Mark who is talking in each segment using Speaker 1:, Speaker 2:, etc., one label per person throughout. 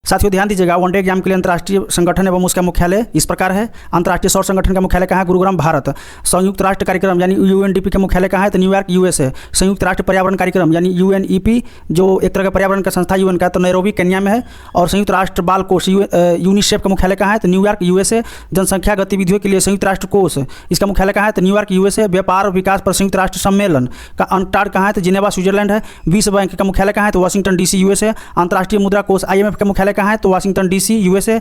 Speaker 1: साथियों ध्यान दीजिएगा, वनडे एग्जाम के लिए अंतर्राष्ट्रीय संगठन एवं उसका मुख्यालय इस प्रकार है। अंतर्राष्ट्रीय सौर संगठन का मुख्यालय कहाँ है? गुरुग्राम, भारत। संयुक्त राष्ट्र कार्यक्रम यानी यूएनडीपी का मुख्यालय कहाँ है? तो न्यूयॉर्क, यूएसए। संयुक्त राष्ट्र पर्यावरण कार्यक्रम यानी यूएनईपी, जो एक तरह का पर्यावरण का संस्था यूएन का, तो नैरोबी, केन्या में है। और संयुक्त राष्ट्र बाल कोष यूनिसेफ का मुख्यालय कहाँ है? तो न्यूयॉर्क, यूएसए। जनसंख्या गतिविधियों के लिए संयुक्त राष्ट्र कोष, इसका मुख्यालय कहाँ है? तो न्यूयॉर्क, यूएसए। व्यापार और विकास पर संयुक्त राष्ट्र सम्मेलन का अंटार्ड कहाँ है? तो जिनेवा, स्विट्जरलैंड है। विश्व बैंक का मुख्यालय कहाँ है? तो वाशिंगटन डीसी, यूएसए। अंतर्राष्ट्रीय मुद्रा कोष IMF का मुख्यालय कहाँ है? तो वाशिंगटन डीसी, यूएसए।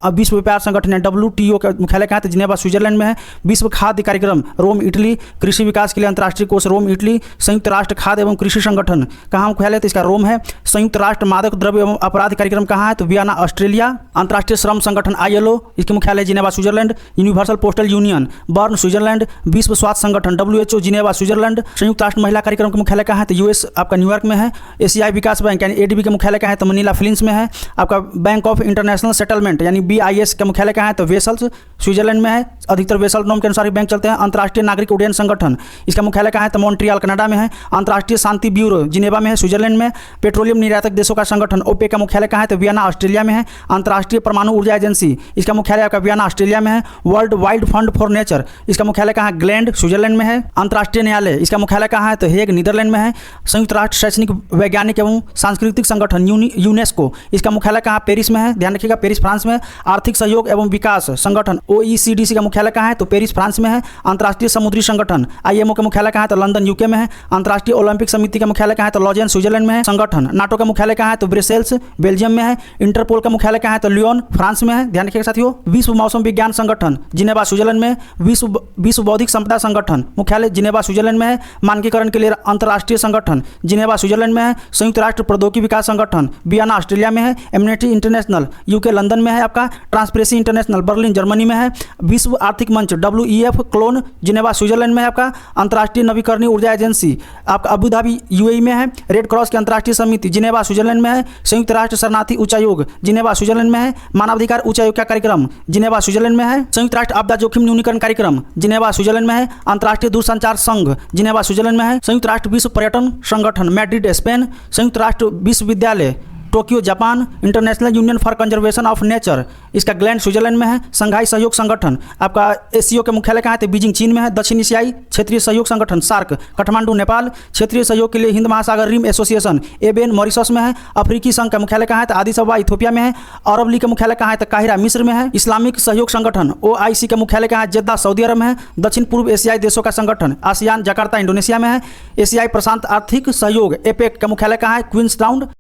Speaker 1: विश्व व्यापार संगठन WTO का मुख्यालय कहाँ है? तो जिनेवा, स्विट्जरलैंड में है। विश्व खाद्य कार्यक्रम रोम, इटली। कृषि विकास के लिए अंतर्राष्ट्रीय कोष रोम, इटली। संयुक्त राष्ट्र खाद्य एवं कृषि संगठन कहाँ मुख्यालय? तो इसका रोम है। संयुक्त राष्ट्र मादक द्रव्य एवं अपराध कार्यक्रम कहाँ है? तो वियना, ऑस्ट्रेलिया। अंतर्राष्ट्रीय श्रम संगठन ILO, इसके मुख्यालय Geneva, Switzerland. Universal postal union burn, Switzerland. विश्व स्वास्थ्य संगठन WHO, जिनेवा, स्विट्जरलैंड। संयुक्त राष्ट्र महिला कार्यक्रम का मुख्यालय कहाँ है? तो US आपका न्यूयॉर्क में है। एशियाई विकास बैंक यानी ADB का मुख्यालय कहाँ है? तो मनीला, फिलीपींस में है। आपका बैंक ऑफ इंटरनेशनल सेटलमेंट यानी BIS का मुख्यालय कहाँ है? तो वेसल्स, स्विट्जरलैंड में है। अधिकतर वेसल नॉर्म के अनुसार ही बैंक चलते हैं। अंतर्राष्ट्रीय नागरिक उड्डयन संगठन, इसका मुख्यालय कहाँ है? तो मॉन्ट्रियल, कनाडा में है। अंतर्राष्ट्रीय शांति ब्यूरो जिनेवा में है, स्विट्जरलैंड में। पेट्रोलियम निर्यातक देशों का संगठन OPEC का मुख्यालय कहाँ है? तो वियना, ऑस्ट्रेलिया में है। अंतर्राष्ट्रीय परमाणु ऊर्जा एजेंसी, इसका मुख्यालय आपका वियना, ऑस्ट्रेलिया में है। World wide fund for nature, इसका मुख्यालय कहाँ है? ग्लैंड, स्विट्जरलैंड में है। अंतर्राष्ट्रीय न्यायालय, इसका मुख्यालय कहाँ है? तो हेग, नीदरलैंड में है। संयुक्त राष्ट्र शैक्षणिक, वैज्ञानिक एवं सांस्कृतिक संगठन यूनेस्को, इसका मुख्यालय कहाँ? पेरिस में है। ध्यान रखिएगा, पेरिस, फ्रांस में। आर्थिक सहयोग एवं विकास संगठन OECD का मुख्यालय कहाँ है? तो पेरिस, फ्रांस में है। अंतर्राष्ट्रीय समुद्री संगठन IMO का मुख्यालय कहाँ है? तो लंदन, UK में है। अंतर्राष्ट्रीय ओलंपिक समिति का मुख्यालय कहाँ है? तो लॉजेन, स्विट्जरलैंड में है। संगठन नाटो का मुख्यालय कहाँ है? तो ब्रसेल्स, बेल्जियम में है। इंटरपोल का मुख्यालय कहाँ है? तो लियोन, फ्रांस में है। ध्यान रखिएगा साथियों। विश्व मौसम विज्ञान संगठन जिनेवा, स्विट्जरलैंड में। विश्व बौद्धिक संपदा संगठन मुख्यालय जिनेवा, स्विट्जरलैंड में है। मानकीकरण के लिए अंतर्राष्ट्रीय संगठन जिनेवा, स्विट्जरलैंड में है। संयुक्त राष्ट्र प्रौद्योगिकी विकास संगठन वियना, ऑस्ट्रेलिया में है। एमनेटी इंटरनेशनल UK, लंदन में है। आपका ट्रांसपेरेंसी इंटरनेशनल बर्लिन, जर्मनी में है। विश्व आर्थिक मंच WEF, क्लोन, जिनेवा, स्विट्जरलैंड में है। आपका अंतर्राष्ट्रीय नवीकरणीय ऊर्जा एजेंसी आपका अबू धाबी, UAE में है। रेड क्रॉस की अंतर्राष्ट्रीय समिति जिनेवा, स्विट्जरलैंड में है। संयुक्त राष्ट्र शरणार्थी उच्चायोग जिनेवा, स्विट्जरलैंड में है। मानवाधिकार उच्चायोग का कार्यक्रम जिनेवा, स्विट्जरलैंड में है। संयुक्त राष्ट्र आपदा जोखिम न्यूनीकरण कार्यक्रम जिनेवा, स्विट्जरलैंड में है। अंतर्राष्ट्रीय दूरसंचार संघ जिनेवा, स्विट्जरलैंड में है। संयुक्त राष्ट्र विश्व पर्यटन संगठन मैड्रिड, स्पेन। संयुक्त राष्ट्र विश्वविद्यालय Tokyo, Japan. International union for conservation of nature, इसका ग्लैंड, स्विट्जरलैंड में है। संघाई सहयोग संगठन आपका ACO के मुख्यालय कहाँ है? तो बीजिंग, चीन में है। दक्षिण एशियाई क्षेत्रीय सहयोग संगठन सार्क, काठमांडू, नेपाल। क्षेत्रीय सहयोग के लिए हिंद महासागर रिम एसोसिएशन ABN, मॉरिशस में है। अफ्रीकी संघ का मुख्यालय कहाँ है? तो आदिस अबा, इथियोपिया में है। अरब लीग का मुख्यालय कहाँ है? तो काहिरा, मिस्र में है। इस्लामिक सहयोग संगठन OIC का मुख्यालय कहाँ है? जेद्दा, सऊदी अरब में है। दक्षिण पूर्व एशियाई देशों का संगठन आसियान, जकार्ता, इंडोनेशिया में है। एशियाई प्रशांत आर्थिक सहयोग APEC का मुख्यालय कहाँ है? क्वींसटाउन,